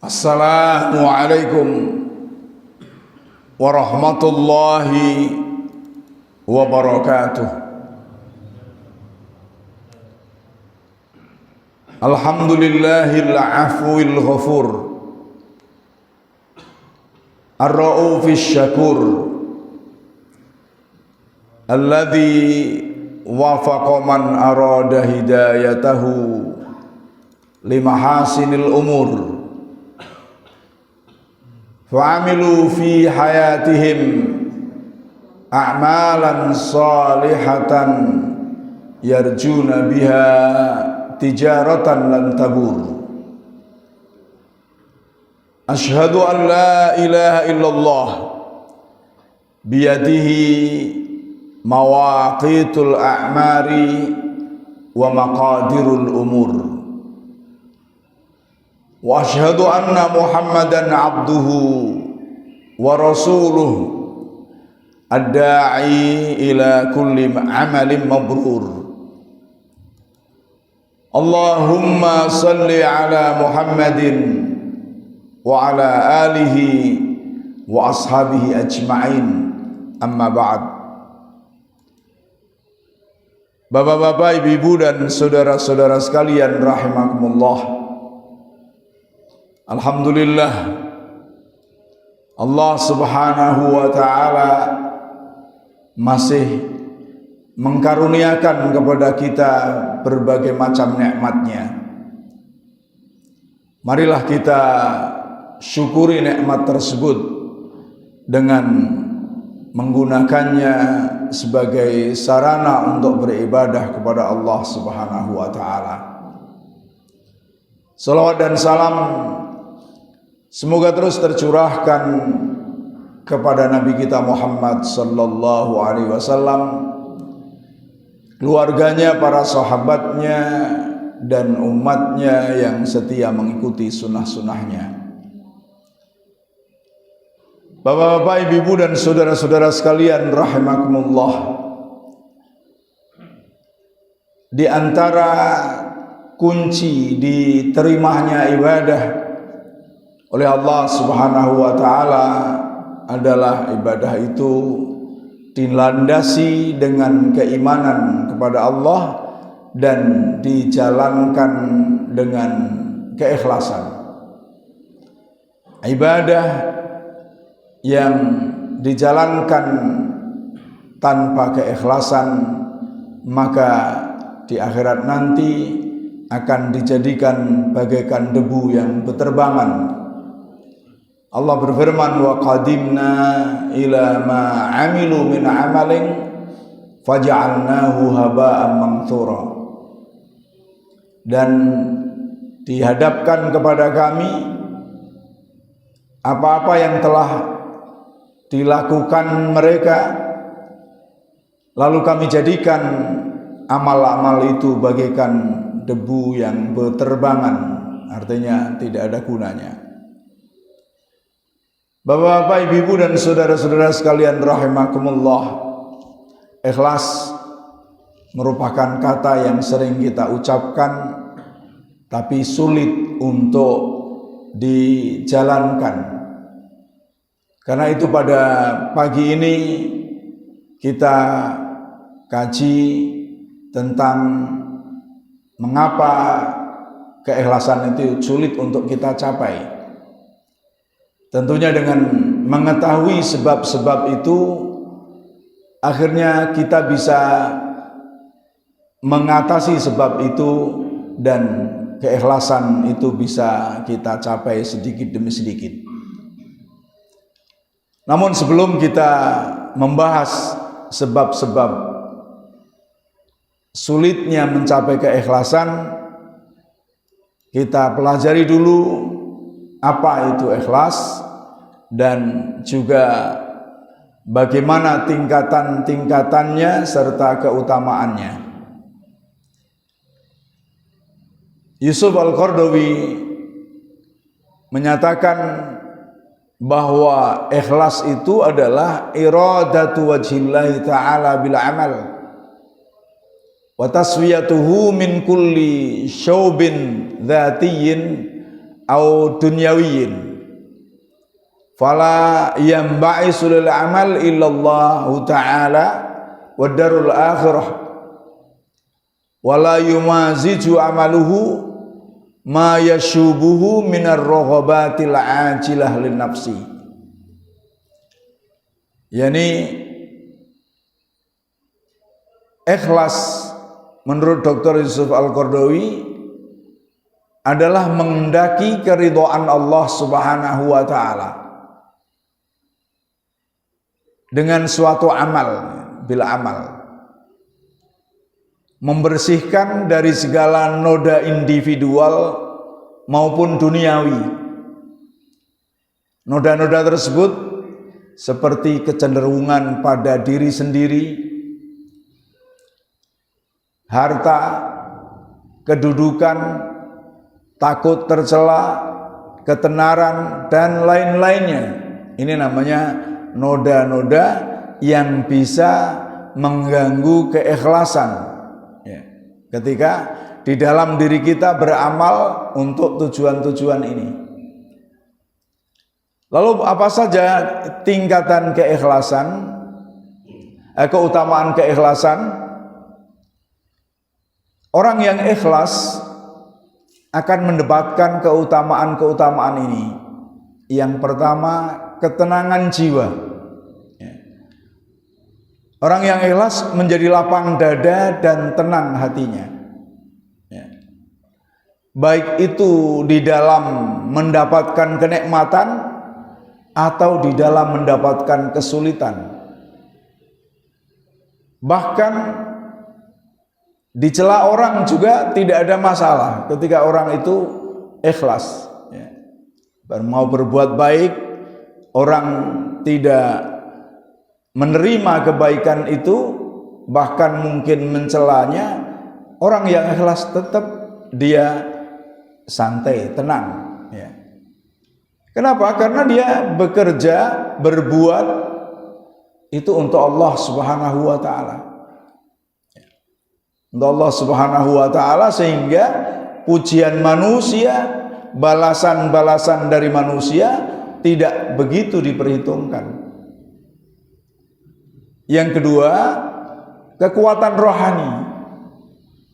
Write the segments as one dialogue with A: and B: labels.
A: Assalamualaikum warahmatullahi wabarakatuh. Alhamdulillahil afwil ghafur, ar-ra'ufis syakur, alladzi wafaqa man arada hidayatahu limahasinil umur, fa'amilu fi hayatihim a'malan salihatan yarjuna biha tijaratan lan tabur. Ashhadu an la ilaha illallah biyadihi mawaqitul a'mari wa maqadirul umur. Wa ashhadu anna Muhammadan abduhu wa rasuluh ad-da'i ila kulli amalin mabrur. Allahumma salli ala Muhammadin wa ala alihi wa ashabihi ajma'in. Amma ba'd. Bapak-bapak, ibu-ibu dan saudara-saudara sekalian rahimakumullah, alhamdulillah Allah subhanahu wa ta'ala masih mengkaruniakan kepada kita berbagai macam nikmatnya. Marilah kita syukuri nikmat tersebut dengan menggunakannya sebagai sarana untuk beribadah kepada Allah subhanahu wa ta'ala. Salawat dan salam semoga terus tercurahkan kepada Nabi kita Muhammad sallallahu alaihi wasallam, keluarganya, para sahabatnya, dan umatnya yang setia mengikuti sunnah-sunnahnya. Bapak-bapak, ibu-ibu dan saudara-saudara sekalian rahimakumullah, di antara kunci diterimanya ibadah oleh Allah subhanahu wa ta'ala adalah ibadah itu dilandasi dengan keimanan kepada Allah dan dijalankan dengan keikhlasan. Ibadah yang dijalankan tanpa keikhlasan maka di akhirat nanti akan dijadikan bagaikan debu yang berterbangan. Allah berfirman, wa qadimna ila ma amilu min amalin faja'alnahu haba'an manthura. Dan dihadapkan kepada kami apa-apa yang telah dilakukan mereka, lalu kami jadikan amal-amal itu bagaikan debu yang berterbangan, artinya tidak ada gunanya. Bapak-bapak, ibu-ibu dan saudara-saudara sekalian rahimakumullah, ikhlas merupakan kata yang sering kita ucapkan tapi sulit untuk dijalankan. Karena itu pada pagi ini kita kaji tentang mengapa keikhlasan itu sulit untuk kita capai. Tentunya dengan mengetahui sebab-sebab itu, akhirnya kita bisa mengatasi sebab itu dan keikhlasan itu bisa kita capai sedikit demi sedikit. Namun sebelum kita membahas sebab-sebab sulitnya mencapai keikhlasan, kita pelajari dulu apa itu ikhlas dan juga bagaimana tingkatan-tingkatannya serta keutamaannya. Yusuf Al-Qaradawi menyatakan bahwa ikhlas itu adalah iradatu wajhillahi ta'ala bil amal wa taswiyatuhu min kulli syaubin dzatiyyin au dunyawiyin fala yanba'isu lil amal illallahu ta'ala wa darul akhirah wala yumaziju amaluhu ma yashubuhu minar raghabatil ajilah lin nafsi. Yani ikhlas menurut Dr. Yusuf Al-Qaradawi adalah menghendaki keridhaan Allah Subhanahu wa taala dengan suatu amal, bila amal membersihkan dari segala noda individual maupun duniawi. Noda-noda tersebut seperti kecenderungan pada diri sendiri, harta, kedudukan, takut tercela, ketenaran, dan lain-lainnya. Ini namanya noda-noda yang bisa mengganggu keikhlasan. Ketika di dalam diri kita beramal untuk tujuan-tujuan ini. Lalu apa saja tingkatan keikhlasan, keutamaan keikhlasan? Orang yang ikhlas akan mendapatkan keutamaan-keutamaan ini. Yang pertama, ketenangan jiwa. Orang yang ikhlas menjadi lapang dada dan tenang hatinya. Baik itu di dalam mendapatkan kenikmatan atau di dalam mendapatkan kesulitan. Bahkan dicela orang juga tidak ada masalah ketika orang itu ikhlas. Mau berbuat baik, orang tidak menerima kebaikan itu, bahkan mungkin mencelanya, orang yang ikhlas tetap dia santai, tenang. Kenapa? Karena dia bekerja, berbuat itu untuk Allah Subhanahu wa taala. Untuk Allah Subhanahu wa taala, sehingga pujian manusia, balasan-balasan dari manusia tidak begitu diperhitungkan. Yang kedua, kekuatan rohani,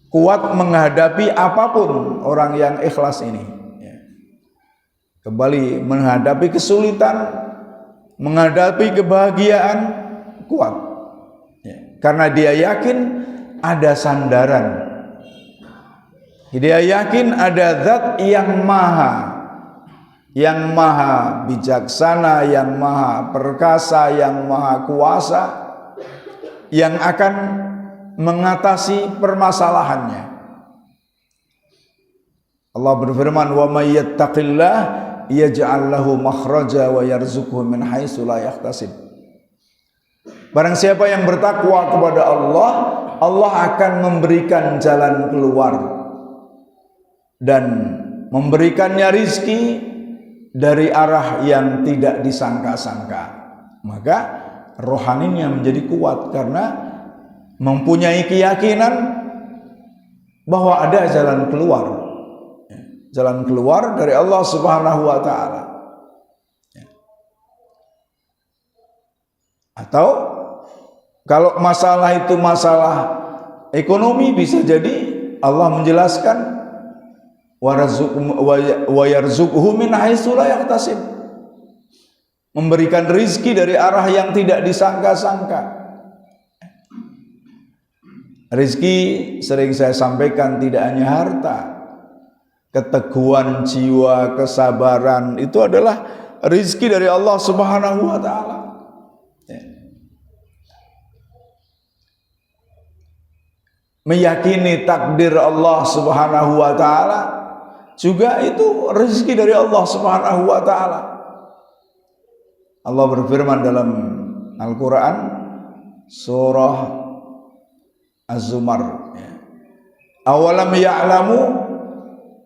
A: kuat menghadapi apapun orang yang ikhlas ini. Kembali menghadapi kesulitan, menghadapi kebahagiaan, kuat. Karena dia yakin ada sandaran. Dia yakin ada zat yang maha bijaksana, yang maha perkasa, yang maha kuasa, yang akan mengatasi permasalahannya. Allah berfirman, "Wa may yattaqillah yaj'al lahu makhraja wa yarzuqhu min haitsu la yahtasib." Barang siapa yang bertakwa kepada Allah, Allah akan memberikan jalan keluar dan memberikannya rizki dari arah yang tidak disangka-sangka. Maka rohaninya menjadi kuat karena mempunyai keyakinan bahwa ada jalan keluar dari Allah Subhanahu wa taala. Atau kalau masalah itu masalah ekonomi, bisa jadi Allah menjelaskan wa yarzuqhu min haitsu la yahtasib, memberikan rizki dari arah yang tidak disangka-sangka. Rizki, sering saya sampaikan, tidak hanya harta, keteguhan jiwa, kesabaran, itu adalah rizki dari Allah Subhanahu wa taala. Meyakini takdir Allah Subhanahu wa taala juga itu rezeki dari Allah Subhanahu wa taala. Allah berfirman dalam Al-Qur'an surah Az-Zumar, awalam ya'lamu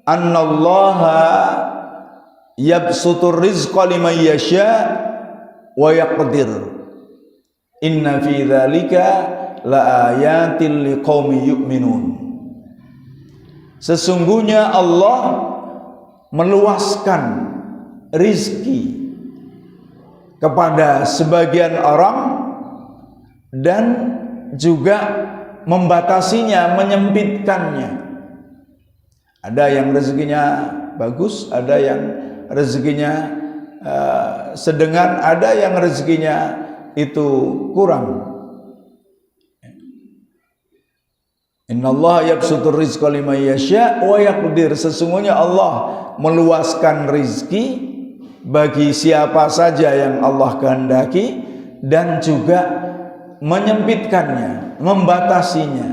A: annallaha yabsutur rizqa liman yasha wa yaqdir inna fi dzalika la ayatil liqaumi yu'minun. Sesungguhnya Allah meluaskan rizki kepada sebagian orang dan juga membatasinya, menyempitkannya. Ada yang rezekinya bagus, ada yang rezekinya sedengan, ada yang rezekinya itu kurang. Innallaha yabsutur rizqa liman yasha' wa yaqdir. Sesungguhnya Allah meluaskan rizki bagi siapa saja yang Allah kehendaki dan juga menyempitkannya, membatasinya.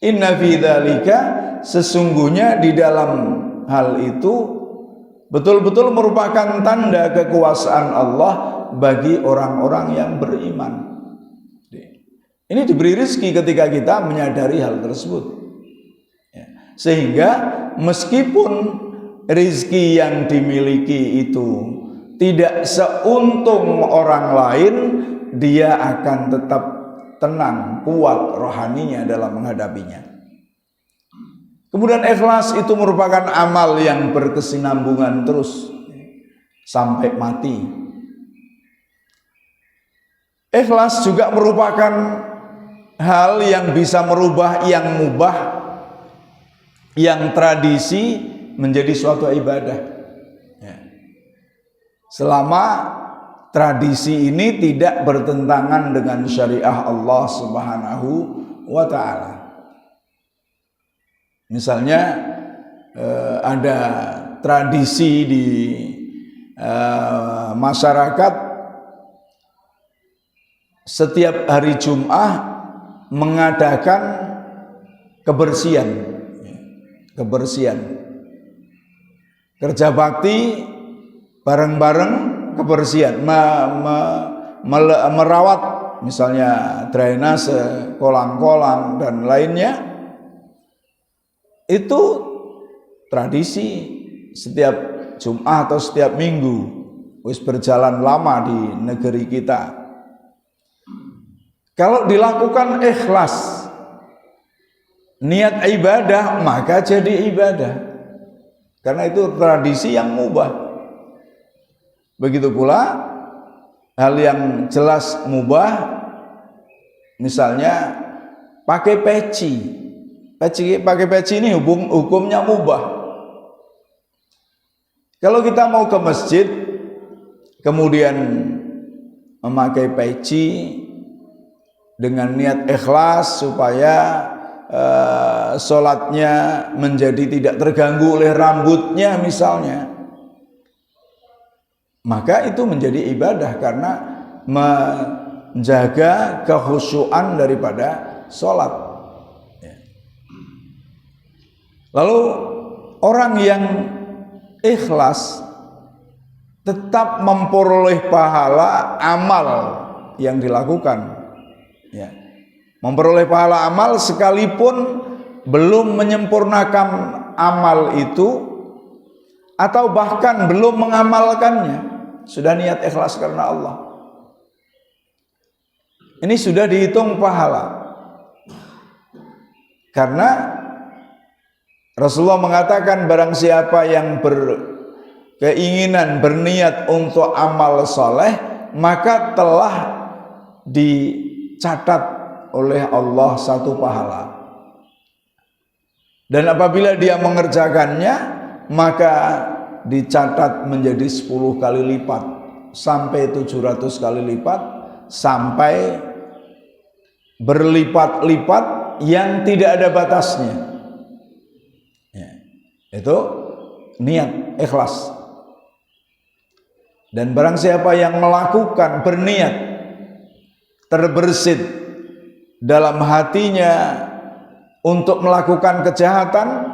A: Inna fi dzalika, sesungguhnya di dalam hal itu betul-betul merupakan tanda kekuasaan Allah bagi orang-orang yang beriman. Ini diberi rezeki ketika kita menyadari hal tersebut. Sehingga meskipun rezeki yang dimiliki itu tidak seuntung orang lain, dia akan tetap tenang, kuat rohaninya dalam menghadapinya. Kemudian ikhlas itu merupakan amal yang berkesinambungan terus sampai mati. Ikhlas juga merupakan hal yang bisa merubah yang mubah, yang tradisi menjadi suatu ibadah. Selama tradisi ini tidak bertentangan dengan syariah Allah Subhanahu wa ta'ala. Misalnya ada tradisi di masyarakat setiap hari Jumat mengadakan kebersihan, kerja bakti bareng-bareng, kebersihan, merawat misalnya drainase, kolam-kolam dan lainnya. Itu tradisi setiap Jumat atau setiap minggu, wis berjalan lama di negeri kita. Kalau dilakukan ikhlas, niat ibadah, maka jadi ibadah. Karena itu tradisi yang mubah. Begitu pula hal yang jelas mubah, misalnya pakai peci. Pakai peci ini hukumnya mubah. Kalau kita mau ke masjid kemudian memakai peci dengan niat ikhlas supaya sholatnya menjadi tidak terganggu oleh rambutnya misalnya, maka itu menjadi ibadah karena menjaga kekhusyuan daripada sholat. Lalu orang yang ikhlas tetap memperoleh pahala amal yang dilakukan. Memperoleh pahala amal sekalipun belum menyempurnakan amal itu atau bahkan belum mengamalkannya, sudah niat ikhlas karena Allah. Ini sudah dihitung pahala. Karena Rasulullah mengatakan barang siapa yang berkeinginan, berniat untuk amal soleh, maka telah dicatat oleh Allah satu pahala. Dan apabila dia mengerjakannya, maka dicatat menjadi 10 kali lipat sampai 700 kali lipat, sampai berlipat-lipat yang tidak ada batasnya. Itu niat ikhlas. Dan barang siapa yang melakukan, berniat, terbersit dalam hatinya untuk melakukan kejahatan,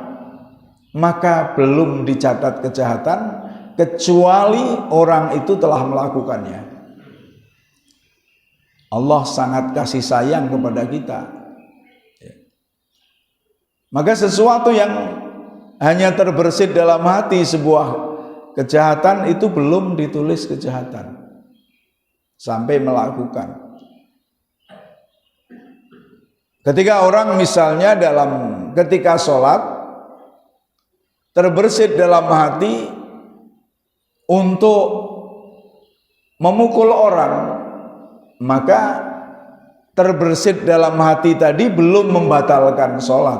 A: maka belum dicatat kejahatan kecuali orang itu telah melakukannya. Allah sangat kasih sayang kepada kita. Maka sesuatu yang hanya terbersit dalam hati sebuah kejahatan itu belum ditulis kejahatan sampai melakukan. Ketika orang misalnya ketika sholat terbersit dalam hati untuk memukul orang, maka terbersit dalam hati tadi belum membatalkan sholat,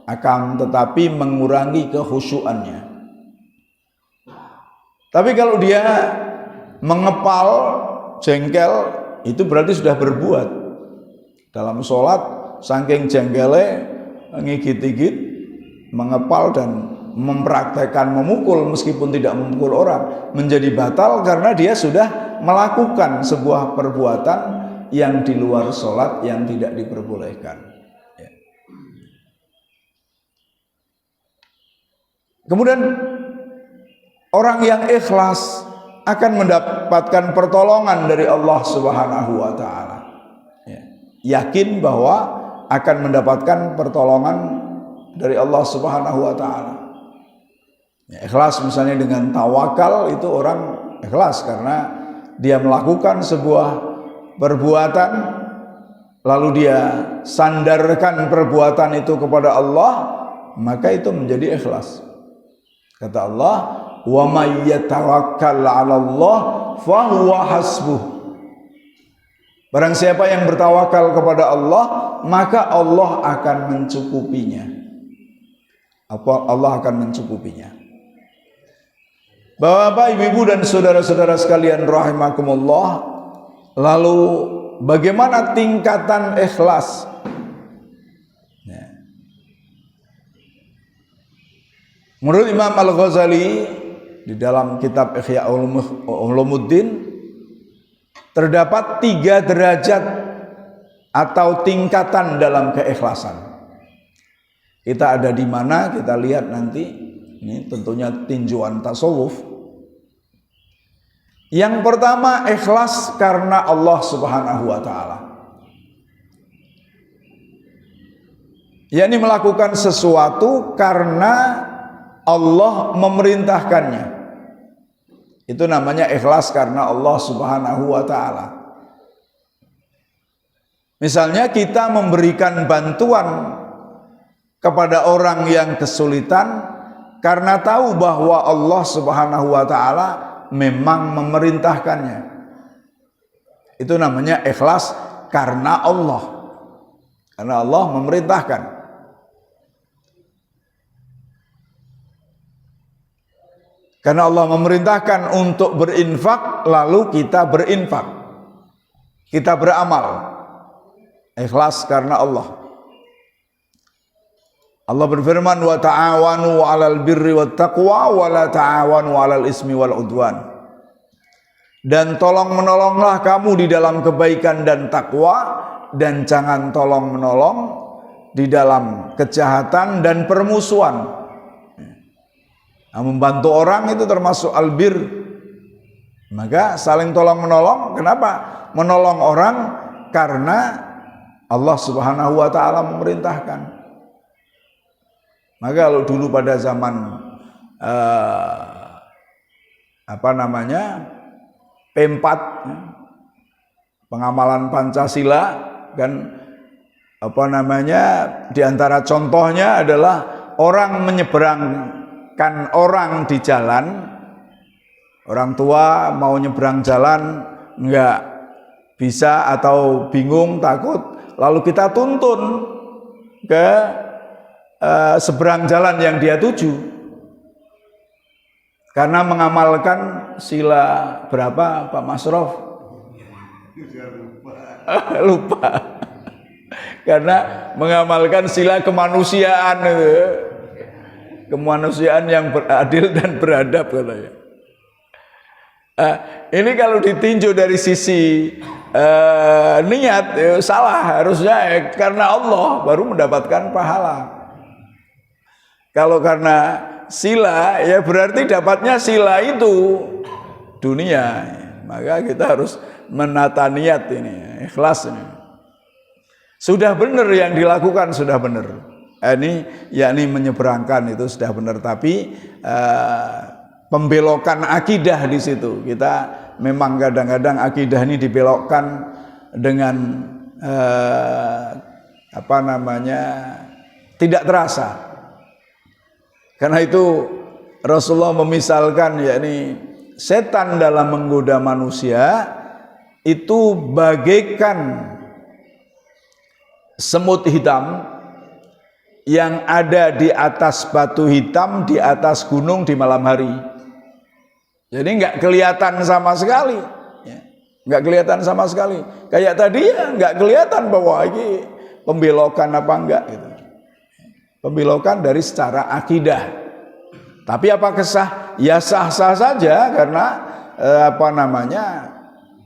A: akan tetapi mengurangi kekhusyuannya. Tapi kalau dia mengepal, jengkel, itu berarti sudah berbuat. Dalam sholat, saking jengkelnya, ngigit-ngigit, mengepal dan mempraktekkan memukul meskipun tidak memukul orang, menjadi batal karena dia sudah melakukan sebuah perbuatan yang di luar sholat yang tidak diperbolehkan. Kemudian orang yang ikhlas akan mendapatkan pertolongan dari Allah Subhanahu wa Ta'ala. Yakin bahwa akan mendapatkan pertolongan dari Allah Subhanahu wa Ta'ala. Ikhlas misalnya dengan tawakal, itu orang ikhlas karena dia melakukan sebuah perbuatan lalu dia sandarkan perbuatan itu kepada Allah, maka itu menjadi ikhlas. Kata Allah, wa may yatawakkal 'ala Allah fa huwa hasbuh. Barang siapa yang bertawakal kepada Allah, maka Allah akan mencukupinya. Allah akan mencukupinya. Bapak, ibu dan saudara-saudara sekalian rahimakumullah, lalu bagaimana tingkatan ikhlas? Menurut Imam Al-Ghazali di dalam kitab Ihya Ulumuddin, terdapat 3 derajat atau tingkatan dalam keikhlasan. Kita ada di mana, kita lihat nanti. Ini tentunya tinjauan tasawuf. Yang pertama, ikhlas karena Allah Subhanahu wa Ta'ala. yakni melakukan sesuatu karena Allah memerintahkannya. Itu namanya ikhlas karena Allah Subhanahu wa Ta'ala. Misalnya kita memberikan bantuan kepada orang yang kesulitan karena tahu bahwa Allah Subhanahu wa Ta'ala memang memerintahkannya. Itu namanya ikhlas karena Allah. Karena Allah memerintahkan. Karena Allah memerintahkan untuk berinfak, lalu kita berinfak. Kita beramal. Ikhlas karena Allah. Allah berfirman, wa ta'awanu 'alal birri wat taqwa wa la ta'awanu 'alal ismi wal udwan. Dan tolong menolonglah kamu di dalam kebaikan dan takwa, dan jangan tolong menolong di dalam kejahatan dan permusuhan. Nah, membantu orang itu termasuk albir. Maka saling tolong menolong. Kenapa? Menolong orang karena Allah Subhanahu wa Ta'ala memerintahkan. Maka kalau dulu pada zaman P4, pengamalan Pancasila, kan di antara contohnya adalah orang menyeberangkan orang di jalan. Orang tua mau nyeberang jalan enggak bisa atau bingung, takut, lalu kita tuntun ke seberang jalan yang dia tuju, karena mengamalkan sila berapa Pak Masrof? Lupa. Karena mengamalkan sila kemanusiaan, kemanusiaan yang beradil dan beradab katanya. Ini kalau ditinjau dari sisi niat, salah. Harusnya karena Allah baru mendapatkan pahala. Kalau karena sila, ya berarti dapatnya sila itu dunia. Maka kita harus menata niat ini, ikhlas ini. Sudah benar yang dilakukan, sudah benar. Ini yakni menyeberangkan itu sudah benar, tapi pembelokan akidah di situ. Kita memang kadang-kadang akidah ini dibelokkan dengan tidak terasa. Karena itu Rasulullah memisalkan, yakni setan dalam menggoda manusia itu bagaikan semut hitam yang ada di atas batu hitam di atas gunung di malam hari. Jadi nggak kelihatan sama sekali, nggak kelihatan sama sekali. Kayak tadi ya nggak kelihatan bahwa ini pembelokan apa enggak gitu. Pembelokan dari secara akidah. Tapi apakah sah? Ya sah-sah saja karena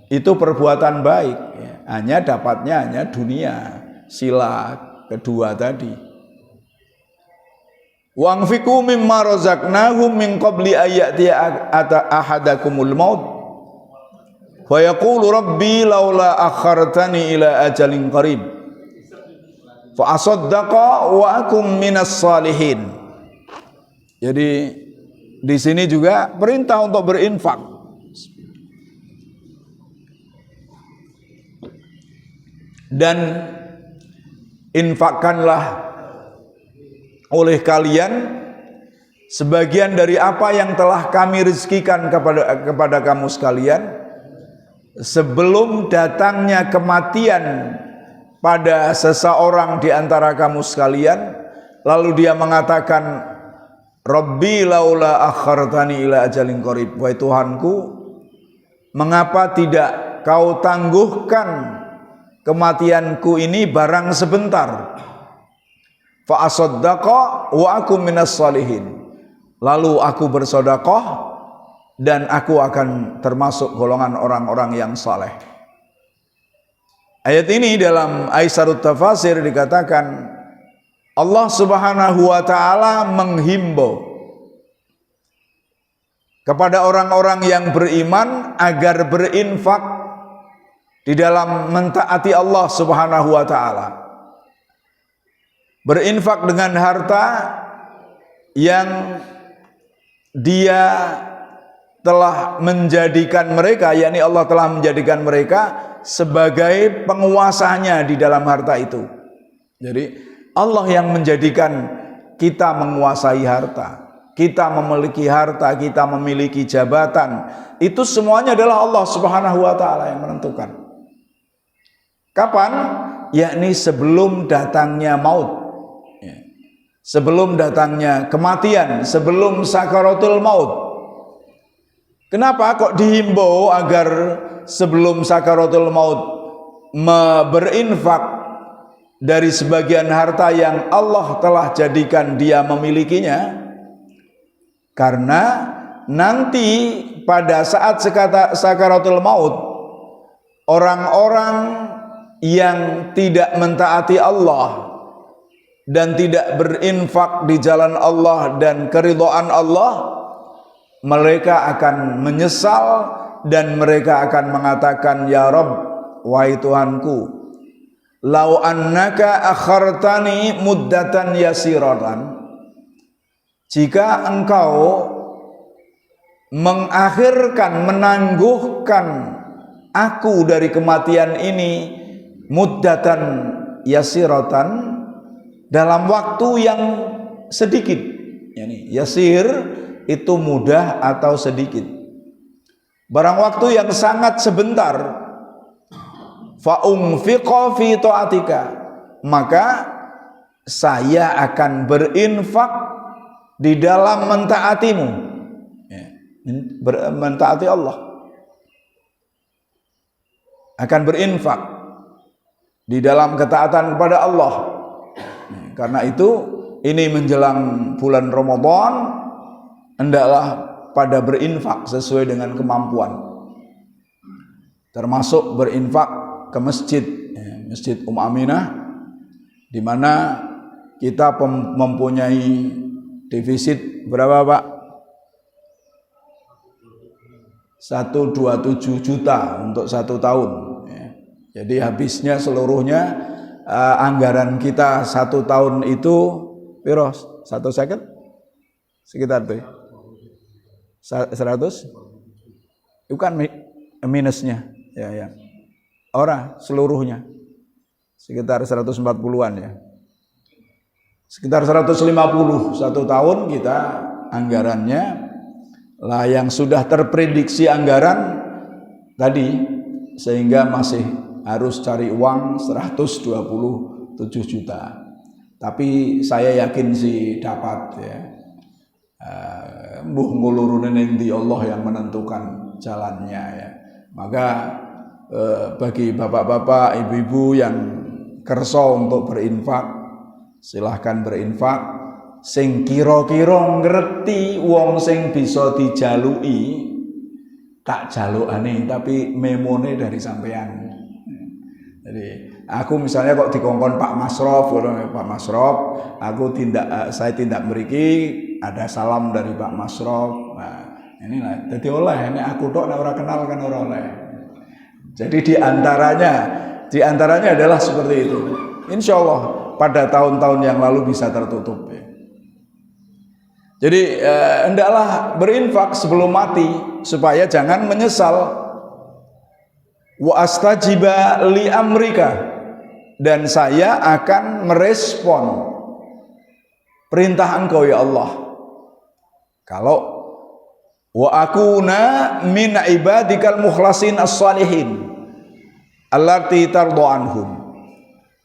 A: itu perbuatan baik. Hanya dapatnya hanya dunia, sila kedua tadi. Wa anfiqu mimma razaqnahum min qabli ayati ahadakumul maut wa yaqulu rabbi laula akhartani ila ajalin qarib fa asaddaqa wa akum minas salihin. Jadi di sini juga perintah untuk berinfak. Dan infakkanlah oleh kalian sebagian dari apa yang telah kami rezekikan kepada kamu sekalian sebelum datangnya kematian pada seseorang di antara kamu sekalian, lalu dia mengatakan, Rabbi laula akhartani ila ajalin qarib, wahai Tuhanku, mengapa tidak kau tangguhkan kematianku ini barang sebentar? Fa asaddaqa wa akum minas salihin, lalu aku bersedekah dan aku akan termasuk golongan orang-orang yang saleh. Ayat ini dalam Aisarut Tafasir dikatakan Allah Subhanahu wa taala menghimbau kepada orang-orang yang beriman agar berinfak di dalam mentaati Allah Subhanahu wa taala. Berinfak dengan harta yang dia telah menjadikan mereka, yakni Allah telah menjadikan mereka sebagai penguasanya di dalam harta itu. Jadi Allah yang menjadikan kita menguasai harta, kita memiliki harta, kita memiliki jabatan, itu semuanya adalah Allah Subhanahu wa taala yang menentukan. Kapan? Yakni sebelum datangnya maut. Sebelum datangnya kematian, sebelum sakaratul maut. Kenapa kok dihimbau agar sebelum sakaratul maut berinfak dari sebagian harta yang Allah telah jadikan dia memilikinya? Karena nanti pada saat sakaratul maut, orang-orang yang tidak mentaati Allah dan tidak berinfak di jalan Allah dan keridhaan Allah, mereka akan menyesal dan mereka akan mengatakan, ya Rabb, wahai Tuhanku, lau annaka akhartani muddatan yasiratan, jika engkau mengakhirkan, menangguhkan aku dari kematian ini muddatan yasiratan, dalam waktu yang sedikit, yani yasir itu mudah atau sedikit, barang waktu yang sangat sebentar, fa unfiqa fi taatika, maka saya akan berinfak di dalam mentaatimu, mentaati Allah, akan berinfak di dalam ketaatan kepada Allah. Karena itu ini menjelang bulan Ramadan, hendaklah pada berinfak sesuai dengan kemampuan, termasuk berinfak ke masjid, Masjid Aminah, di mana kita mempunyai defisit berapa Pak? 127 juta untuk 1 tahun. Jadi habisnya seluruhnya anggaran kita 1 tahun itu piro? 1 second? Sekitar tuh 100? Itu kan minusnya ya. Ora seluruhnya sekitar 140-an ya. sekitar 150 satu tahun kita anggarannya. Lah yang sudah terprediksi anggaran tadi, sehingga masih harus cari uang 127 juta. Tapi saya yakin sih dapat ya. Mbuh ngulurunen endi Allah yang menentukan jalannya ya. Maka bagi bapak-bapak, ibu-ibu yang kerso untuk berinfak, silahkan berinfak. Sing kira-kira ngerti wong sing bisa dijalui, tak jalukane tapi memone dari sampean. Jadi aku misalnya kok dikongkon Pak Masrof, Pak Masrof, saya tindak mriki ada salam dari Pak Masrof. Nah, inilah jadi oleh ini aku tok nek ora kenal kan ora oleh. Jadi diantaranya adalah seperti itu. Insya Allah pada tahun-tahun yang lalu bisa tertutup ya. Jadi hendaklah berinfak sebelum mati supaya jangan menyesal. Wa astajiba li amrika, dan saya akan merespon perintah Engkau ya Allah. Kalau wa akuna min ibadikal mukhlasin as-salihin allati tardu anhum,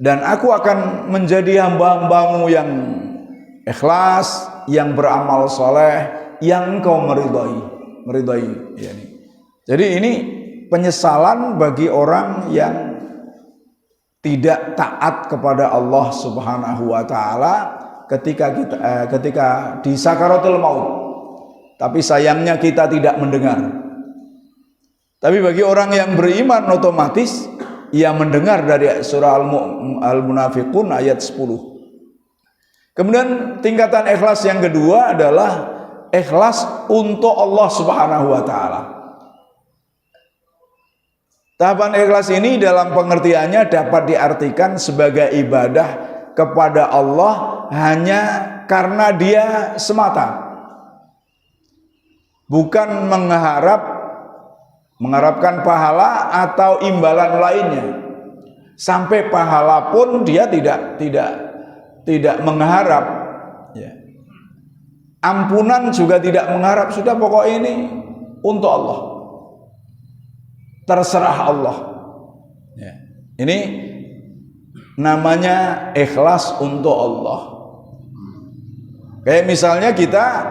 A: dan aku akan menjadi hamba-hambamu yang ikhlas, yang beramal soleh, yang Engkau meridai ya. Jadi ini penyesalan bagi orang yang tidak taat kepada Allah Subhanahu wa taala ketika di sakaratul maut. Tapi sayangnya kita tidak mendengar. Tapi bagi orang yang beriman otomatis ia mendengar dari surah Al-Munafiqun ayat 10. Kemudian tingkatan ikhlas yang kedua adalah ikhlas untuk Allah Subhanahu wa taala. Tahapan ikhlas ini dalam pengertiannya dapat diartikan sebagai ibadah kepada Allah hanya karena Dia semata. Bukan mengharapkan pahala atau imbalan lainnya. Sampai pahala pun dia tidak mengharap ya. Ampunan juga tidak mengharap, sudah pokok ini untuk Allah. Terserah Allah ya. Ini namanya ikhlas untuk Allah. Kayak misalnya kita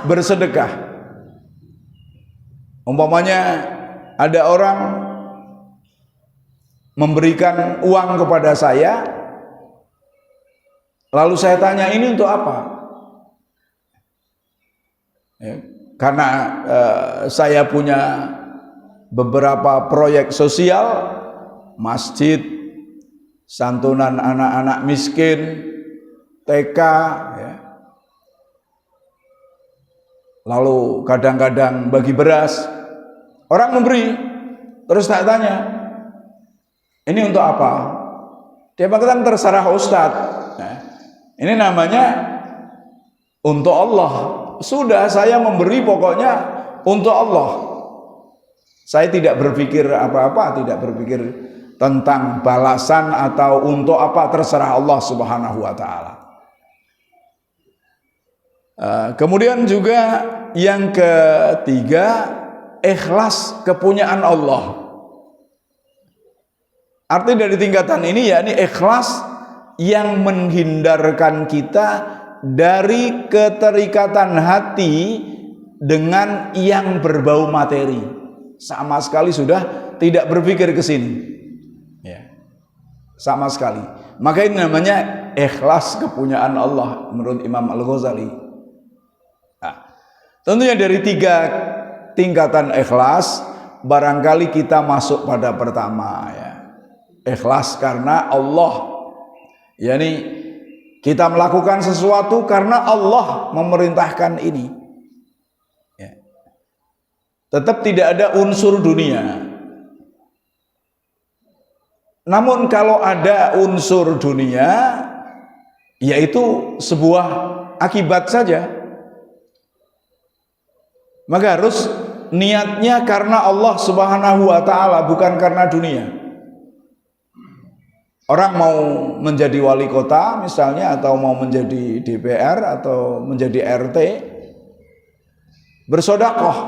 A: bersedekah, umpamanya ada orang memberikan uang kepada saya, lalu saya tanya ini untuk apa ya, karena saya punya beberapa proyek sosial, masjid, santunan anak-anak miskin, TK ya. Lalu kadang-kadang bagi beras, orang memberi, terus tak tanya ini untuk apa, dia mengatakan terserah Ustadz nah, ini namanya untuk Allah. Sudah saya memberi pokoknya untuk Allah. Saya tidak berpikir apa-apa, tidak berpikir tentang balasan atau untuk apa, terserah Allah Subhanahu wa taala. Kemudian juga yang ketiga, ikhlas kepunyaan Allah. Arti dari tingkatan ini yakni ikhlas yang menghindarkan kita dari keterikatan hati dengan yang berbau materi. Sama sekali sudah tidak berpikir ke sini ya. Sama sekali. Maka ini namanya ikhlas kepunyaan Allah menurut Imam Al-Ghazali. Nah, tentunya dari tiga tingkatan ikhlas, barangkali kita masuk pada pertama ya. Ikhlas karena Allah. Yani kita melakukan sesuatu karena Allah memerintahkan ini. Tetap tidak ada unsur dunia. Namun kalau ada unsur dunia, yaitu sebuah akibat saja. Maka harus niatnya karena Allah Subhanahu wa taala, bukan karena dunia. Orang mau menjadi wali kota misalnya, atau mau menjadi DPR atau menjadi RT, bersodakoh.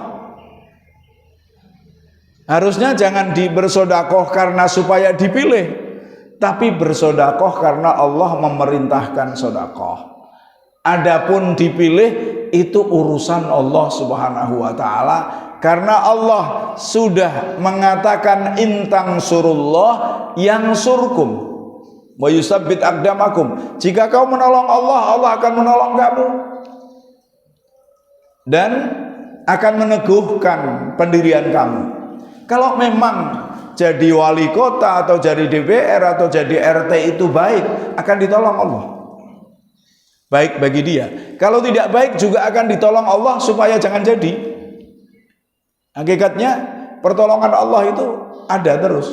A: Harusnya jangan bersodakoh karena supaya dipilih, tapi bersodakoh karena Allah memerintahkan sodakoh. Adapun dipilih itu urusan Allah Subhanahu wa ta'ala, karena Allah sudah mengatakan intang surullah yang surkum wa yusabbit aqdamakum. Jika kau menolong Allah, Allah akan menolong kamu dan akan meneguhkan pendirian kamu. Kalau memang jadi wali kota atau jadi DPR atau jadi RT itu baik, akan ditolong Allah. Baik bagi dia. Kalau tidak baik juga akan ditolong Allah supaya jangan jadi. Hakikatnya pertolongan Allah itu ada terus.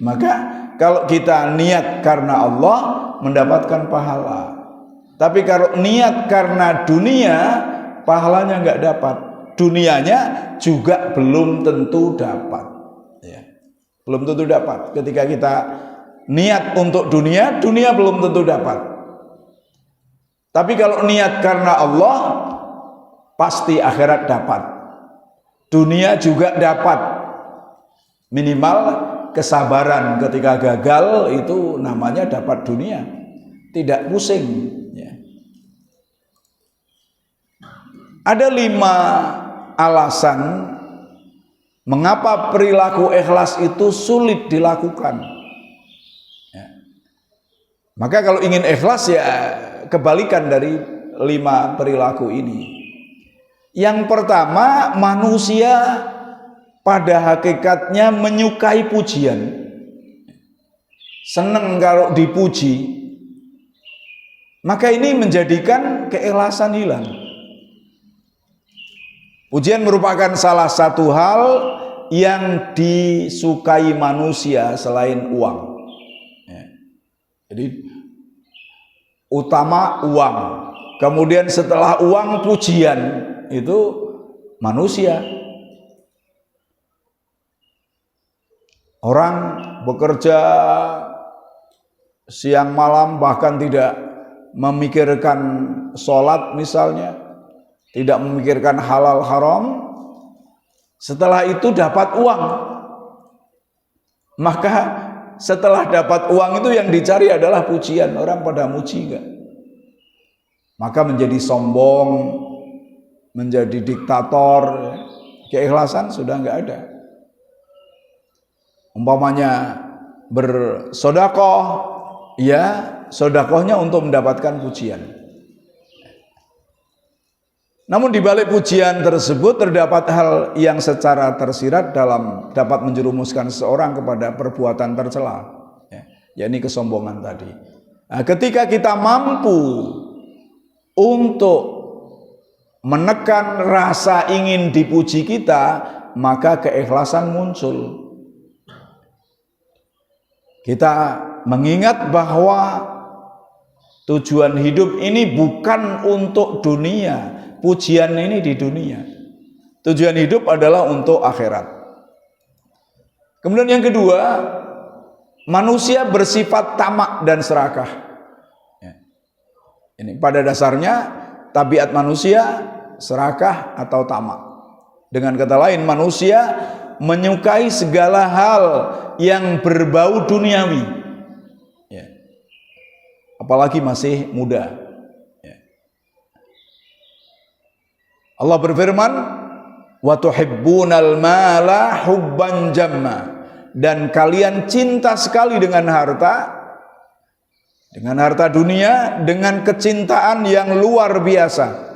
A: Maka kalau kita niat karena Allah, mendapatkan pahala. Tapi kalau niat karena dunia, pahalanya nggak dapat. Dunianya juga belum tentu dapat, ya. Belum tentu dapat. Ketika kita niat untuk dunia, dunia belum tentu dapat. Tapi kalau niat karena Allah, pasti akhirat dapat. Dunia juga dapat. Minimal kesabaran ketika gagal itu namanya dapat dunia. Tidak pusing, ya. Ada 5 alasan mengapa perilaku ikhlas itu sulit dilakukan, ya. Maka kalau ingin ikhlas, ya kebalikan dari 5 perilaku ini. Yang pertama, manusia pada hakikatnya menyukai pujian, senang kalau dipuji. Maka ini menjadikan keikhlasan hilang. Pujian merupakan salah satu hal yang disukai manusia selain uang, ya. Jadi utama uang, kemudian setelah uang pujian, itu manusia. Orang bekerja siang malam bahkan tidak memikirkan sholat misalnya, tidak memikirkan halal haram, setelah itu dapat uang. Maka setelah dapat uang itu yang dicari adalah pujian. Orang pada muji enggak? Maka menjadi sombong, menjadi diktator, keikhlasan sudah enggak ada. Umpamanya bersodakoh, ya sodakohnya untuk mendapatkan pujian. Namun di balik pujian tersebut terdapat hal yang secara tersirat dapat menjerumuskan seseorang kepada perbuatan tercela, ya, yakni kesombongan tadi. Nah, ketika kita mampu untuk menekan rasa ingin dipuji kita, maka keikhlasan muncul. Kita mengingat bahwa tujuan hidup ini bukan untuk dunia. Pujian ini di dunia. Tujuan hidup adalah untuk akhirat. Kemudian yang kedua, manusia bersifat tamak dan serakah. Ya. Ini pada dasarnya tabiat manusia serakah atau tamak. Dengan kata lain, manusia menyukai segala hal yang berbau duniawi, ya. Apalagi masih muda. Allah berfirman, wa tuhibbunal mala hubban jamma, dan kalian cinta sekali dengan harta dunia dengan kecintaan yang luar biasa.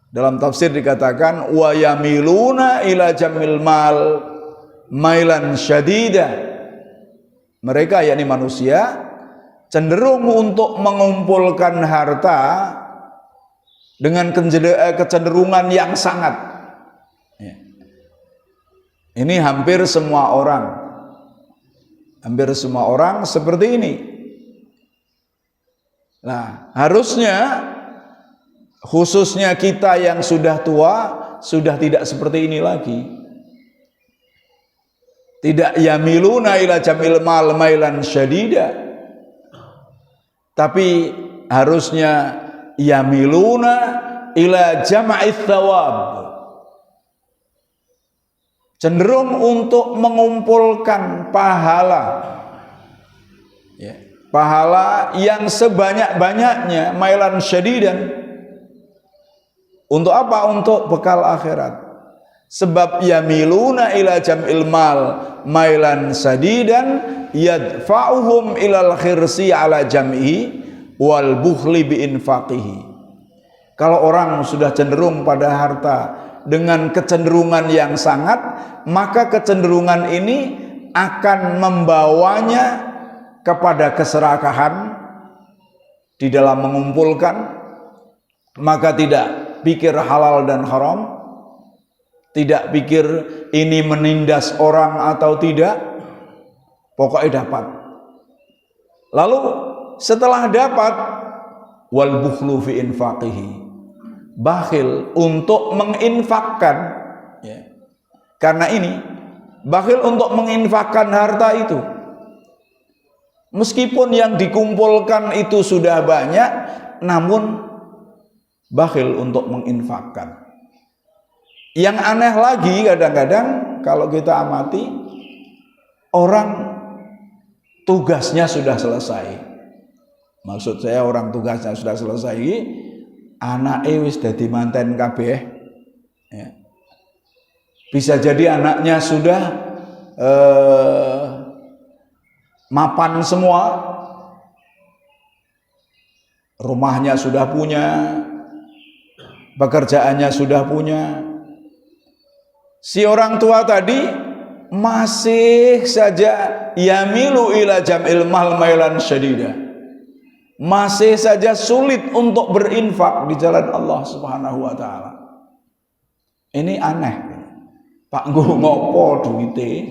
A: Dalam tafsir dikatakan wa yamiluna ila jamil mal mailan syadida. Mereka yakni manusia cenderung untuk mengumpulkan harta dengan kecenderungan yang sangat, ya. Ini hampir semua orang seperti ini. Nah, harusnya khususnya kita yang sudah tua sudah tidak seperti ini lagi. Tidak yamiluna ila jam'il mal mailan syadida, tapi harusnya yamiluna ila jam'ith thawab, cenderung untuk mengumpulkan pahala, ya, pahala yang sebanyak-banyaknya, mailan syadidan. Untuk apa? Untuk bekal akhirat. Sebab yamiluna ila jam'il mal mailan sadidan yadfa'uhum ilal khirsi ala jam'i wal bukhli bi infaqihi. Kalau orang sudah cenderung pada harta dengan kecenderungan yang sangat, maka kecenderungan ini akan membawanya kepada keserakahan di dalam mengumpulkan, maka tidak pikir halal dan haram, tidak pikir ini menindas orang atau tidak, pokoknya dapat. Lalu setelah dapat, wal bukhlu fi infaqihi, bakhil untuk menginfakkan, ya. Karena ini bakhil untuk menginfakkan harta itu, meskipun yang dikumpulkan itu sudah banyak, namun bakhil untuk menginfakkan. Yang aneh lagi, kadang-kadang kalau kita amati, orang tugasnya sudah selesai. Maksud saya orang tugasnya sudah selesai, anake wis dadi manten kabeh, ya. Bisa jadi anaknya sudah mapan semua, rumahnya sudah punya, pekerjaannya sudah punya. Si orang tua tadi masih saja yamilu ila jam'il mal mailan syadida, masih saja sulit untuk berinfak di jalan Allah Subhanahu wa taala. Ini aneh. Pak nggo ngopo duwite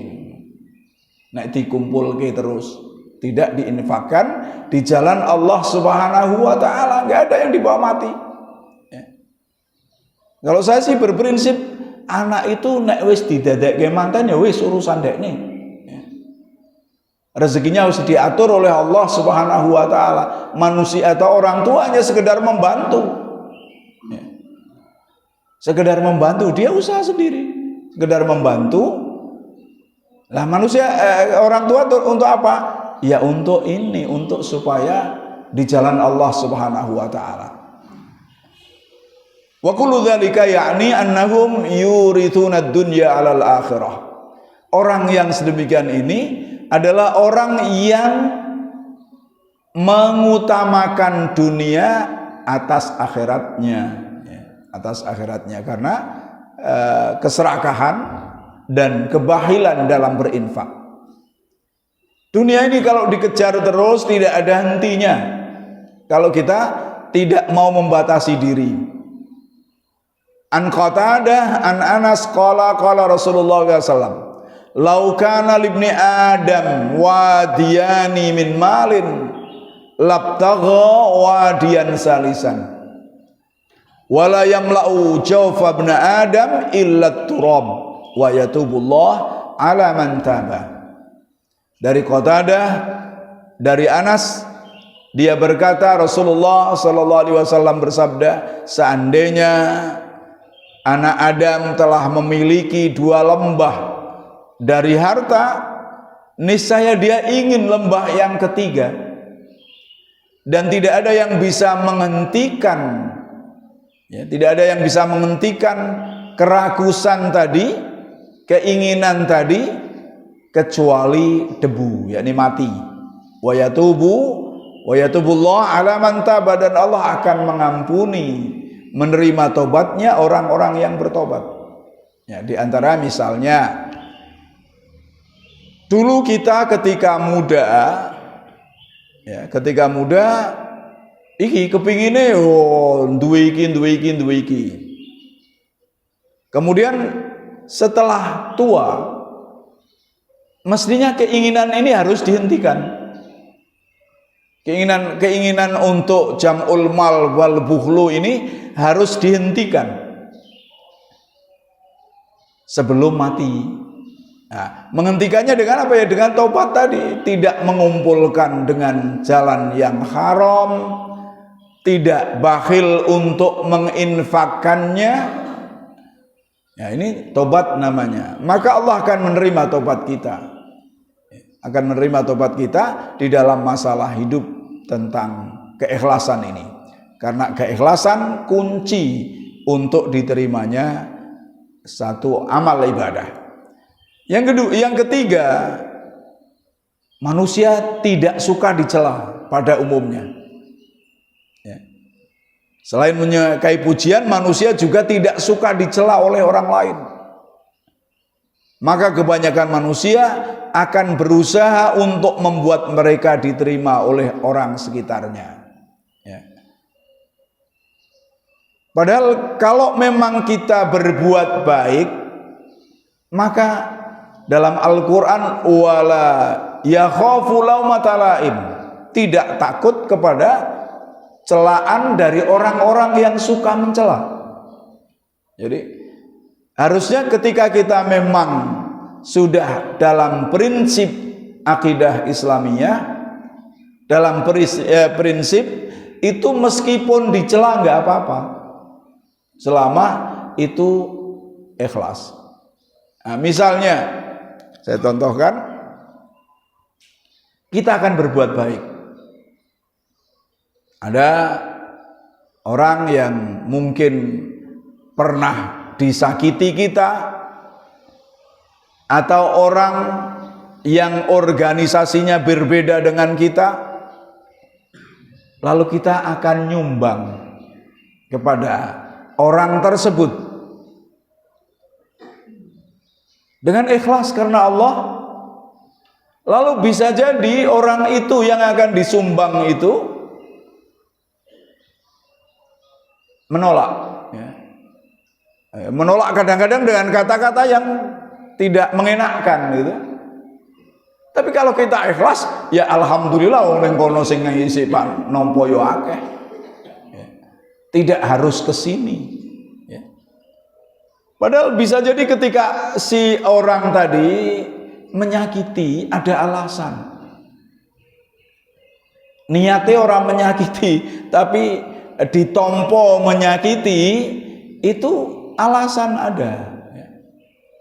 A: nek dikumpulke terus tidak diinfakkan di jalan Allah Subhanahu wa taala, enggak ada yang dibawa mati, ya. Kalau saya sih berprinsip, anak itu nek wis didadekke manten ya wis urusan dekne, ya. Rezekinya harus diatur oleh Allah Subhanahu wa taala. Manusia atau orang tua hanya sekedar membantu, ya. Sekedar membantu, dia usaha sendiri, sekedar membantu. Lah manusia orang tua untuk apa? Ya untuk ini, untuk supaya di jalan Allah Subhanahu wa taala. Wa kullu dzalika ya'ni annahum yurithuna ad-dunya 'alal akhirah. Orang yang sedemikian ini adalah orang yang mengutamakan dunia atas akhiratnya, ya, atas akhiratnya, karena keserakahan dan kebahilan dalam berinfak. Dunia ini kalau dikejar terus tidak ada hentinya kalau kita tidak mau membatasi diri. An Qatadah an Anas qala Rasulullah sallallahu, "Lau kana libni Adam wadiyani min malin labtagha wadiyan salisan wala yamla'u jawfa ibn Adam illa turab wa yatubullah ala man taba." Dari Qatadah, dari Anas, dia berkata Rasulullah sallallahu alaihi wasallam bersabda, seandainya anak Adam telah memiliki 2 lembah dari harta, niscaya dia ingin lembah yang ketiga, dan tidak ada yang bisa menghentikan, ya, tidak ada yang bisa menghentikan kerakusan tadi, keinginan tadi, kecuali debu, yakni mati. Wa yatubullah ala man taba, dan Allah akan mengampuni, menerima tobatnya orang-orang yang bertobat. Ya, di antara misalnya, dulu kita ketika muda, ya, ketika muda iki kepingine duwe iki. Kemudian setelah tua, mestinya keinginan ini harus dihentikan. Keinginan untuk jam'ul mal wal bukhlu ini harus dihentikan sebelum mati. Nah, menghentikannya dengan apa ya? Dengan taubat tadi, tidak mengumpulkan dengan jalan yang haram, tidak bakhil untuk menginfakkannya. Ya, ini taubat namanya. Maka Allah akan menerima taubat kita. Akan menerima taubat kita di dalam masalah hidup tentang keikhlasan ini. Karena keikhlasan kunci untuk diterimanya satu amal ibadah. Yang ketiga, manusia tidak suka dicela pada umumnya. Ya. Selain menyukai pujian, manusia juga tidak suka dicela oleh orang lain. Maka kebanyakan manusia akan berusaha untuk membuat mereka diterima oleh orang sekitarnya. Ya. Padahal kalau memang kita berbuat baik, maka dalam Al-Quran wala yakhafu laumata laim, tidak takut kepada celaan dari orang-orang yang suka mencela. Jadi harusnya ketika kita memang sudah dalam prinsip akidah Islamiyah, dalam prinsip itu meskipun dicela nggak apa-apa, selama itu ikhlas. Nah, misalnya saya contohkan, kita akan berbuat baik. Ada orang yang mungkin pernah disakiti kita, atau orang yang organisasinya berbeda dengan kita, lalu kita akan nyumbang kepada orang tersebut dengan ikhlas karena Allah. Lalu bisa jadi orang itu yang akan disumbang itu menolak, ya. Menolak kadang-kadang dengan kata-kata yang tidak mengenakkan gitu. Tapi kalau kita ikhlas, ya alhamdulillah wong ning kono sing ngisi Pak nampa yo akeh. Tidak harus ke sini. Padahal bisa jadi ketika si orang tadi menyakiti ada alasan. Niatnya orang menyakiti, tapi ditompo menyakiti, itu alasan ada.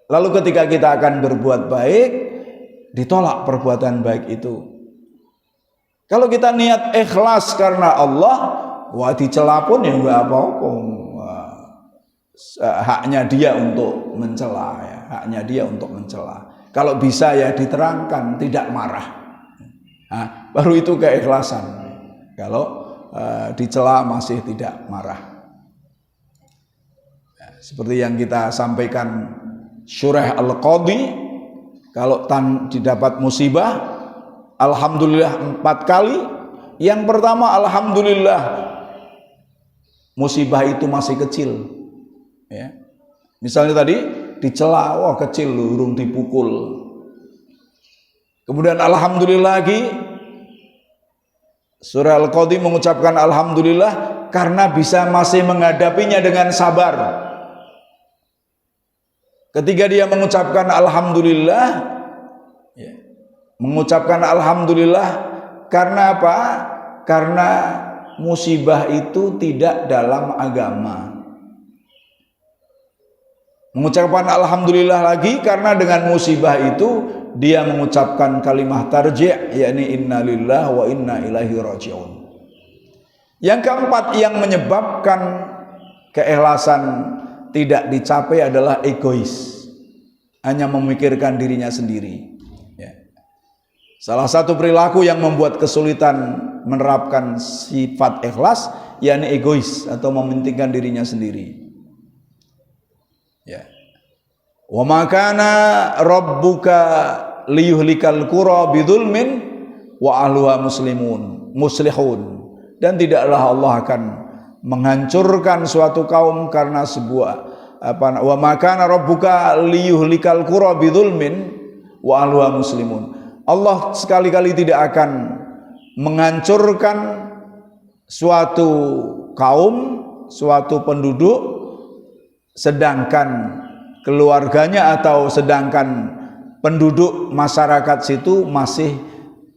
A: Lalu ketika kita akan berbuat baik, ditolak perbuatan baik itu. Kalau kita niat ikhlas karena Allah, wah dicela pun ya enggak apa-apa. Haknya dia untuk mencela, ya. Haknya dia untuk mencela. Kalau bisa ya diterangkan, tidak marah. Nah, baru itu keikhlasan. Kalau dicela masih tidak marah. Seperti yang kita sampaikan Syurah Al-Qadhi, kalau didapat musibah, alhamdulillah 4 kali. Yang pertama, alhamdulillah musibah itu masih kecil. Ya. Misalnya tadi dicela, wah kecil urung dipukul. Kemudian alhamdulillah lagi, Surah Al-Qadhi mengucapkan alhamdulillah karena bisa masih menghadapinya dengan sabar. Ketika dia mengucapkan alhamdulillah, ya, mengucapkan alhamdulillah karena apa? Karena musibah itu tidak dalam agama. Mengucapkan alhamdulillah lagi karena dengan musibah itu dia mengucapkan kalimat tarji', yakni innalillahi wa inna ilaihi raji'un. Yang keempat yang menyebabkan keikhlasan tidak dicapai adalah egois, hanya memikirkan dirinya sendiri. Ya. Salah satu perilaku yang membuat kesulitan menerapkan sifat ikhlas, yakni egois atau mementingkan dirinya sendiri. Ya. Wa ma kana rabbuka liyuhlikal qura bidzulmin wa ahluha muslihun. Dan tidaklah Allah akan menghancurkan suatu kaum karena sebuah wa ma kana rabbuka liyuhlikal qura bidzulmin wa ahluha muslimun. Allah sekali-kali tidak akan menghancurkan suatu kaum, suatu penduduk sedangkan keluarganya atau sedangkan penduduk masyarakat situ masih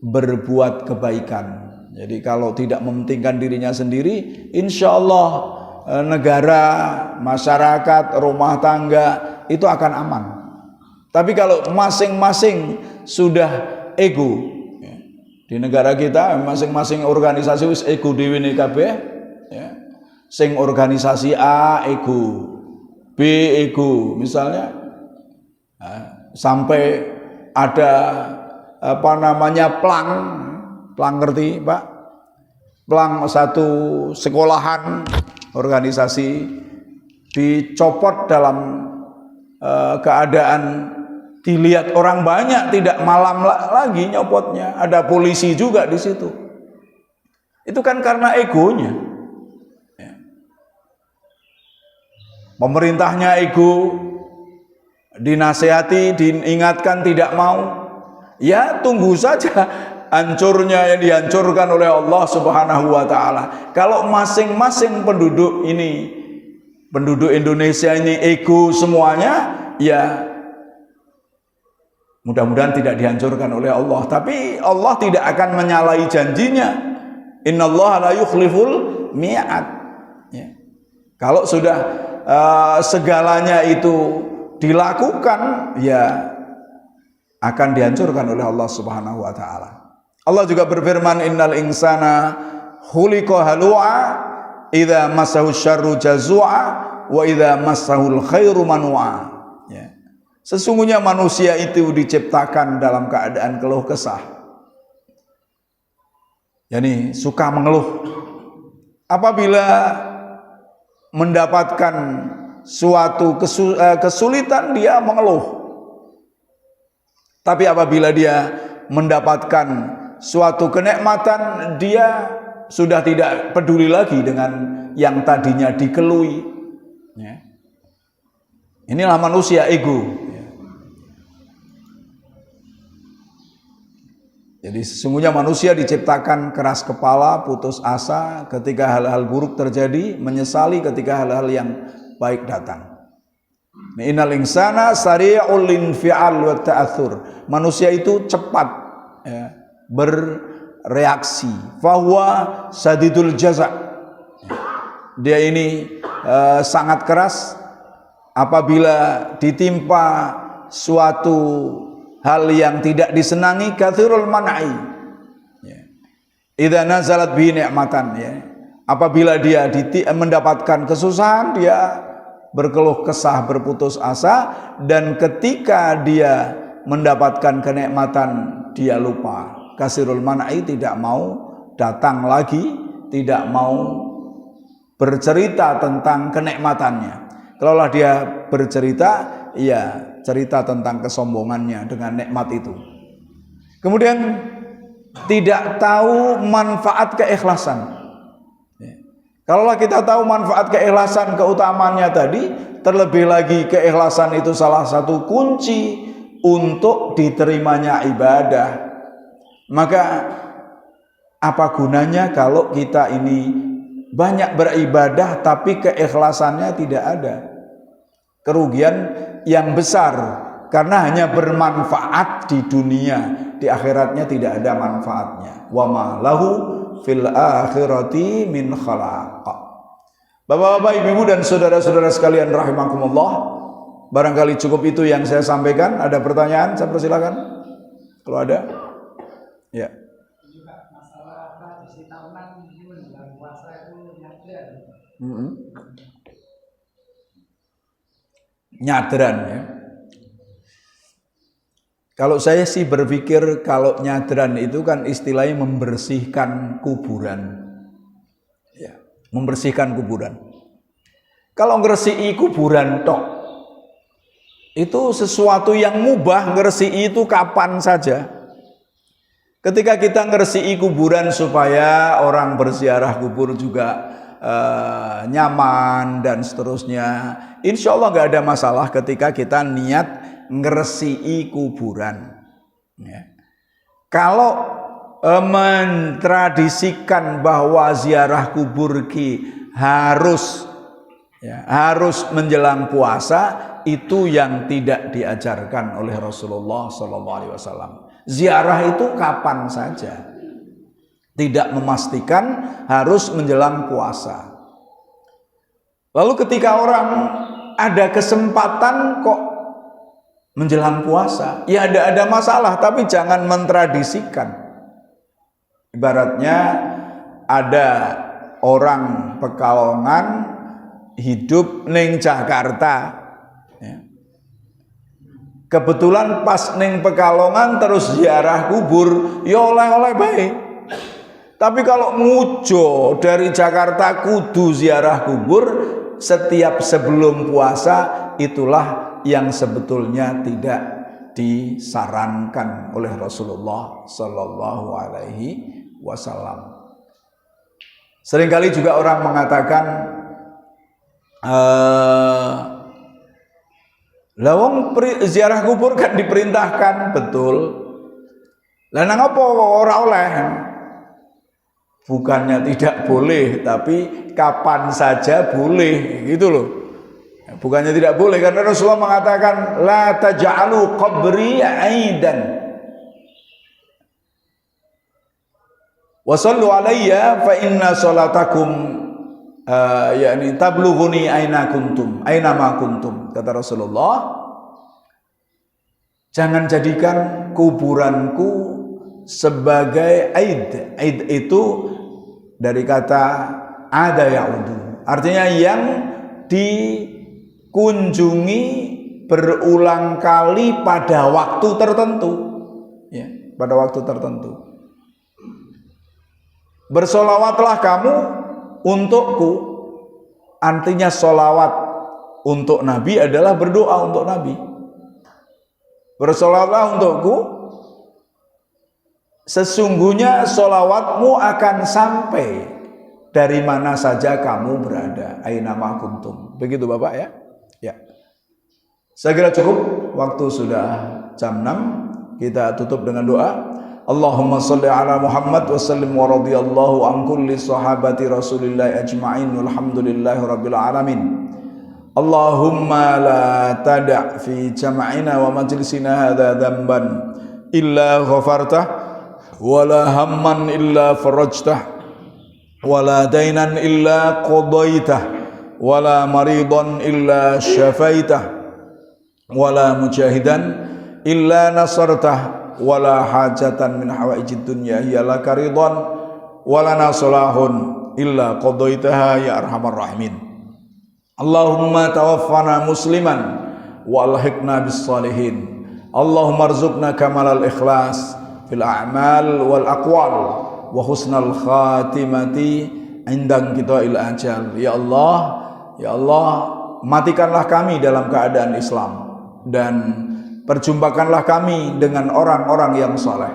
A: berbuat kebaikan. Jadi kalau tidak mementingkan dirinya sendiri, insya Allah negara, masyarakat, rumah tangga itu akan aman. Tapi kalau masing-masing sudah ego, di negara kita masing-masing organisasi wis ego dhewe ne kabeh, ya. Sing organisasi A ego, B ego misalnya, sampai ada plang ngerti Pak? Plang satu sekolahan organisasi dicopot dalam keadaan dilihat orang banyak, tidak malam lagi nyopotnya, ada polisi juga di situ. Itu kan karena egonya. Pemerintahnya ego, dinasehati, diingatkan tidak mau. Ya tunggu saja hancurnya yang dihancurkan oleh Allah Subhanahu wa taala. Kalau masing-masing penduduk ini, penduduk Indonesia ini ego semuanya, ya mudah-mudahan tidak dihancurkan oleh Allah. Tapi Allah tidak akan menyalahi janjinya. Innallaha la yukhliful mi'ad. Ya. Kalau sudah segalanya itu dilakukan, ya akan dihancurkan oleh Allah Subhanahu wa taala. Allah juga berfirman, innal insana khuliqa halu'a idza massahu syarru jazua wa idza massahul khairu manu'a. Ya. Sesungguhnya manusia itu diciptakan dalam keadaan keluh kesah. Yani suka mengeluh. Apabila mendapatkan suatu kesulitan dia mengeluh. Tapi apabila dia mendapatkan suatu kenikmatan, dia sudah tidak peduli lagi dengan yang tadinya dikeluhi. Ya. Inilah manusia ego. Ya. Jadi sesungguhnya manusia diciptakan keras kepala, putus asa ketika hal-hal buruk terjadi, menyesali ketika hal-hal yang baik datang. Innal insana sari'ul infial wa ta'athur. Manusia itu cepat, ya, bereaksi. Fahuwa sadidul jaza. Dia ini sangat keras apabila ditimpa suatu hal yang tidak disenangi, kathirul man'i. Idza nazalat bi ni'matan, ya. Apabila dia mendapatkan kesusahan, dia berkeluh kesah, berputus asa, dan ketika dia mendapatkan kenikmatan dia lupa. Kasirul man'i, tidak mau datang lagi, tidak mau bercerita tentang kenikmatannya. Kalaulah dia bercerita, ya cerita tentang kesombongannya dengan nikmat itu. Kemudian tidak tahu manfaat keikhlasan. Kalaulah kita tahu manfaat keikhlasan, keutamaannya tadi, terlebih lagi keikhlasan itu salah satu kunci untuk diterimanya ibadah. Maka apa gunanya kalau kita ini banyak beribadah tapi keikhlasannya tidak ada? Kerugian yang besar, karena hanya bermanfaat di dunia, di akhiratnya tidak ada manfaatnya. Wa ma lahu fil akhirati min khalaq. Bapak-bapak, ibu-ibu dan saudara-saudara sekalian rahimakumullah, barangkali cukup itu yang saya sampaikan. Ada pertanyaan? Saya persilakan. Kalau ada, ya.
B: Juga masalah tradisi tahunan menjelang puasa itu nyadran.
A: Nyadran, ya. Kalau saya sih berpikir kalau nyadran itu kan istilahnya membersihkan kuburan. Ya, membersihkan kuburan. Kalau ngeresiki kuburan tok, itu sesuatu yang mubah. Ngeresiki itu kapan saja. Ketika kita ngeresiki kuburan supaya orang berziarah kubur juga nyaman dan seterusnya, insya Allah gak ada masalah ketika kita niat ngeresiki kuburan. Ya. Kalau mentradisikan bahwa ziarah kubur ki harus Ya, harus menjelang puasa itu yang tidak diajarkan oleh Rasulullah SAW. Ziarah itu kapan saja, tidak memastikan harus menjelang puasa. Lalu ketika orang ada kesempatan kok menjelang puasa, ya ada masalah, tapi jangan mentradisikan. Ibaratnya ada orang Pekalongan hidup ning Jakarta, ya. Kebetulan pas ning Pekalongan terus ziarah kubur, ya oleh-oleh baik. Tapi kalau ngujo dari Jakarta kudu ziarah kubur setiap sebelum puasa, itulah yang sebetulnya tidak disarankan oleh Rasulullah Sallallahu Alaihi Wasallam. Seringkali juga orang mengatakan, lawang ziarah kubur kan diperintahkan, betul. Lah nang apa ora oleh? Bukannya tidak boleh, tapi kapan saja boleh, gitu loh. Bukannya tidak boleh, karena Rasulullah mengatakan la taj'alu qabri aidan wa sallu alayya fa inna salatakum yakni tablughuni aina ma kuntum. Kata Rasulullah, jangan jadikan kuburanku sebagai aid. Aid itu dari kata ada ya'udu, artinya yang dikunjungi berulang kali pada waktu tertentu, ya, pada waktu tertentu. Bersolawatlah kamu untukku, artinya solawat untuk Nabi adalah berdoa untuk Nabi. Bersolawatlah untukku, sesungguhnya solawatmu akan sampai dari mana saja kamu berada, aina ma kuntum. Begitu Bapak ya? Ya. Saya kira cukup, waktu sudah jam 6. Kita tutup dengan doa. Allahumma salli ala Muhammad wa sallim wa radiyallahu an kulli sahabati Rasulillah ajma'in walhamdulillahi rabbil alamin. Allahumma la tada' fi jama'ina wa majlisina hadha dhanban illa ghafartah wa la hamman illa farajtah wa la dainan illa qadaitah wa la maridan illa syafaitah wa la mujahidan illa nasartah wala hajatan min hawaijid dunya hiya laka ridwan walana salahun illa qadaitaha ya arhamar rahimin. Allahumma tawaffana musliman wa alhiqna bis salihin. Allahumma arzuqna kamalal ikhlas fil a'mal wal aqwal wa husnal khatimati indang qita'il ajal. Ya Allah, matikanlah kami dalam keadaan Islam dan perjumpakanlah kami dengan orang-orang yang saleh.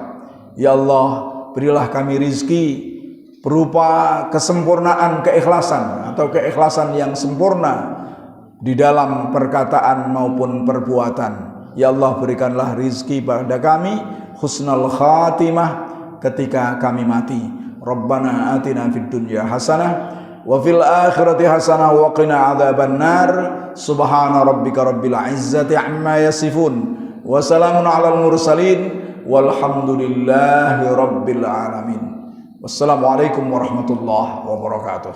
A: Ya Allah, berilah kami rizki berupa kesempurnaan keikhlasan atau keikhlasan yang sempurna di dalam perkataan maupun perbuatan. Ya Allah, berikanlah rizki pada kami husnul khatimah ketika kami mati. Rabbana atina fid dunya hasanah wa fil akhirati hasanah wa qina adzabannar. Subhana rabbika rabbil izzati amma yasifun. Wassalamun alal mursalin walhamdulillahi rabbil alamin. Wassalamualaikum warahmatullahi wabarakatuh.